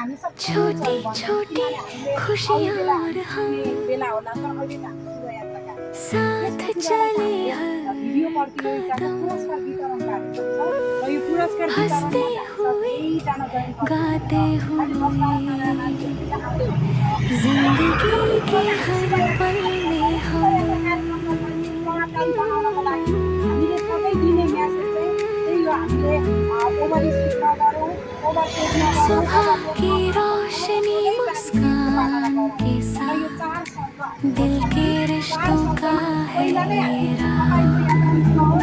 हामी सबै छोटी मिल्छौँ भन्ने छोटी किनभने हामीले अरू खुशियाँ बेला और हामी हम सुन्ने बेला होला तर अहिले त हामी शुभयात्रा कार्यक्रम साथ त्यसपछिबाट चाहिँ चले हामीले हर भिडियो प्रतियोगिताको कदम, पुरस्कार वितरण कार्यक्रम छ र यो पुरस्कार हंसते वितरणमा चाहिँ हामीसँग हुए धेरैजना जोइन गर्नुहुन्छ गाते आज 10-12जना हुए मान्छेहरू चाहिँ आउँदै हुनुहुन्छ जिंदगी के र हर पल में शुभयात्रा हम कार्यक्रमलाई चाहिँ प्रभावकारी बनाउनको लागि हामीले सधैँ दिने म्यासेज चाहिँ त्यही हो हामीले ओभर स्पिड नगरौँ ओभरटेक नगरौँ सुबह ओभरलोड की नगरौँ र रोशनी सधैँ ट्राफिक बाटोमा मुस्कान गरौँ के र यो साथ 4 शब्द हामीले दिल बोल्छौँ के भने 4 रिश्तों का शब्दमा है पहिला नै ये हामी तपाईँको राज। यात्रा सुनाउँ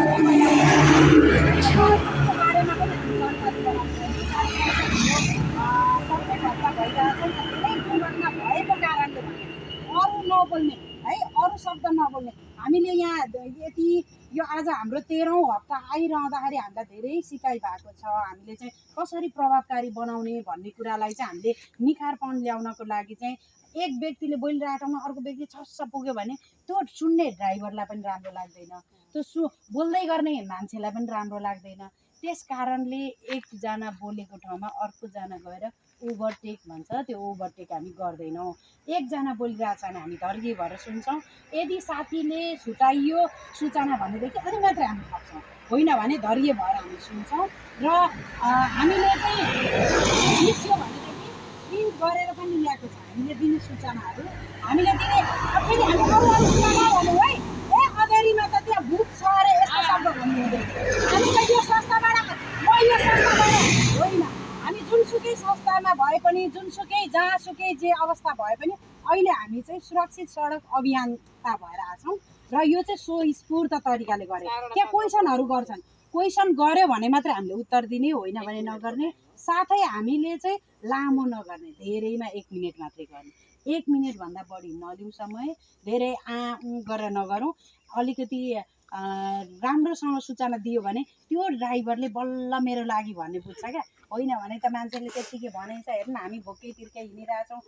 र छोट कार्यक्रमको बारेमा पनि हामी जानकारी गराउँछौँ कार्यक्रममा हाम्रो प्रत्येक हप्ता भइरहेछन् धेरै दुर्घटना भएको कारणले भने अरू नबोल्ने है अरू शब्द नबोल्ने हामीले यहाँ यति यो आज हाम्रो 13औं हप्ता आइरहँदाखेरि हामीलाई धेरै सिकाइ भएको छ हामीले चाहिँ कसरी प्रभावकारी बनाउने भन्ने कुरालाई चाहिँ हामीले निखारपन ल्याउनको लागि चाहिँ एक व्यक्तिले बोलिरहेको ठाउँमा अर्को व्यक्ति छस्स पुग्यो भने त्यो सुन्ने ड्राइभरलाई पनि राम्रो लाग्दैन त्यो बोल्दै गर्ने मान्छेलाई पनि राम्रो लाग्दैन त्यस कारणले एकजना बोलेको ठाउँमा अर्कोजना गएर ओभरटेक भन्छ त्यो ओभरटेक हामी गर्दैनौँ एकजना बोलिरहेछ भने हामी धैर्य भएर सुन्छौँ यदि साथीले छुटाइयो सूचना भनेदेखि अनि मात्रै हामी सक्छौँ होइन भने धैर्य भएर हामी सुन्छौँ र हामीले चाहिँ बिर्स्यो भनेदेखि प्रिन्ट गरेर पनि ल्याएको छ हामीले दिने सूचनाहरू हामीले दिने फेरि हामी अरू अरू कुरा नभनौँ है ए अगाडिमा त त्यहाँ भूत छ अरे यस्तो शब्द भन्नु हुँदैन हामी त यो संस्थाबाट म यो संस्थाबाट होइन हामी जुनसुकै संस्थामा भए पनि जुनसुकै जहाँसुकै जे अवस्था भए पनि अहिले हामी चाहिँ सुरक्षित सडक अभियानता भएर आछौँ र यो चाहिँ स्वस्फूर्त तरिकाले गरे त्यहाँ क्वेसनहरू गर्छन् क्वेसन गऱ्यो भने मात्रै हामीले उत्तर दिने होइन भने नगर्ने साथै हामीले चाहिँ लामो नगर्ने धेरैमा 1 मिनट मात्रै गर्ने 1 मिनटभन्दा बढी नलिउँ समय धेरै गरेर नगरौँ अलिकति राम्रोसँग सूचना दियो भने त्यो ड्राइभरले बल्ल मेरो लागि भन्ने बुझ्छ क्या होइन भने त मान्छेले त्यत्तिकै भनेछ हेर्नु हामी भोकै तिर्कै हिँडिरहेछौँ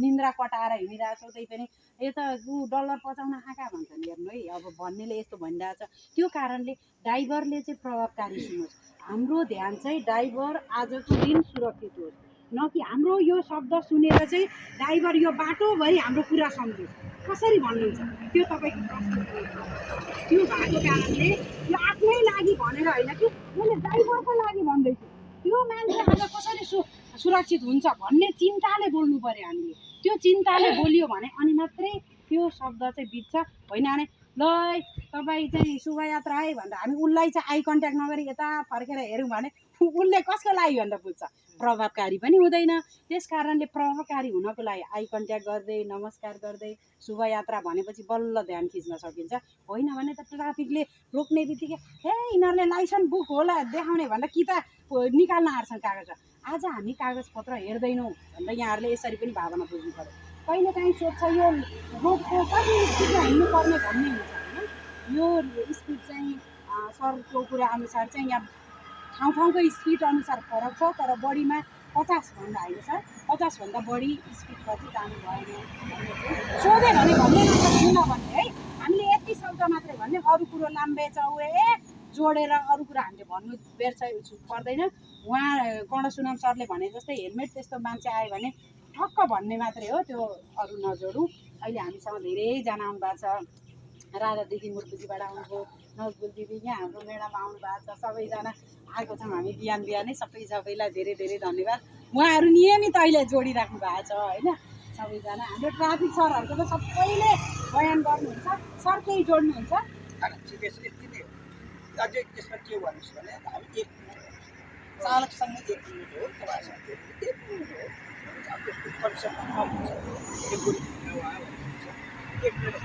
निन्द्रा कटाएर हिँडिरहेछौँ त्यही पनि यो त ऊ डलर पचाउन आँखा भन्छन् हेर्नु है अब भन्नेले यस्तो भनिरहेछ त्यो कारणले ड्राइभरले चाहिँ प्रभावकारी सुनोस् हाम्रो ध्यान चाहिँ ड्राइभर आजको दिन सुरक्षित होस् न कि हाम्रो यो शब्द सुनेर चाहिँ ड्राइभर यो बाटोभरि हाम्रो कुरा सम्झोस् कसरी भन्नुहुन्छ त्यो तपाईँको प्रश्न त्यो भएको कारणले यो आफ्नै लागि भनेर होइन कि मैले ड्राइभरको लागि भन्दैछु त्यो मान्छे आज कसरी सुरक्षित हुन्छ भन्ने चिन्ताले बोल्नु पर्यो हामीले त्यो चिन्ताले बोलियो भने अनि मात्रै त्यो शब्द चाहिँ बित्छ होइन भने ल तपाईँ चाहिँ शुभयात्रा है भनेर हामी उसलाई चाहिँ आई कन्ट्याक्ट नगरी यता फर्केर हेऱ्यौँ भने उसले कसको लागि भनेर बुझ्छ प्रभावकारी पनि हुँदैन त्यस कारणले प्रभावकारी हुनको लागि आई कन्ट्याक्ट गर्दै नमस्कार गर्दै शुभयात्रा भनेपछि बल्ल ध्यान खिच्न सकिन्छ होइन भने त ट्राफिकले रोक्ने बित्तिकै हे यिनीहरूले लाइसेन्स बुक होला देखाउने भनेर कि त निकाल्न आँट्छन् कागज आज हामी कागजपत्र हेर्दैनौँ भनेर यहाँहरूले यसरी पनि भावना बुझ्नु पर्यो कहिलेकाहीँ सोध्छ यो रोडको कति स्पिडमा हिँड्नुपर्ने भन्ने हुन्छ होइन यो स्पिड चाहिँ सरको कुरा अनुसार चाहिँ यहाँ ठाउँ ठाउँको स्पिड अनुसार फरक छ तर बढीमा 50 भन्दा होइन सर 50 भन्दा बढी स्पिडमा चाहिँ जानु भएन सोध्यो भने भन्ने किन भन्ने है हामीले यति शब्द मात्रै भन्ने अरू कुरो लाम्बे चौडे जोडेर अरू कुरा हामीले भन्नु बेर पर्दैन उहाँ कर्णसुनाम सरले भने जस्तै हेलमेट त्यस्तो मान्छे आयो भने ठक्क भन्ने मात्रै हो त्यो अरू नजोडौँ अहिले हामीसँग धेरैजना आउनु भएको छ राधा दिदी मुर्तुजीबाट आउनुभयो नजबुल दिदी यहाँ हाम्रो मेडम आउनु भएको छ सबैजना आएको छौँ हामी बिहानै सबैलाई धेरै धेरै धन्यवाद उहाँहरू नियमित अहिले जोडिराख्नु भएको छ होइन सबैजना हाम्रो ट्राफिक सरहरूको त सबैले बयान गर्नुहुन्छ सर केही जोड्नुहुन्छ ठिकै छ यति नै हो अझै त्यसमा के भन्नुहोस् भने हामी 1 मिनट चालकसँग 1 मिनट हो तपाईँहरूसँग 1 मिनट हो अब त्यसको कन्सेप्ट कम हुन्छ 1 मिनट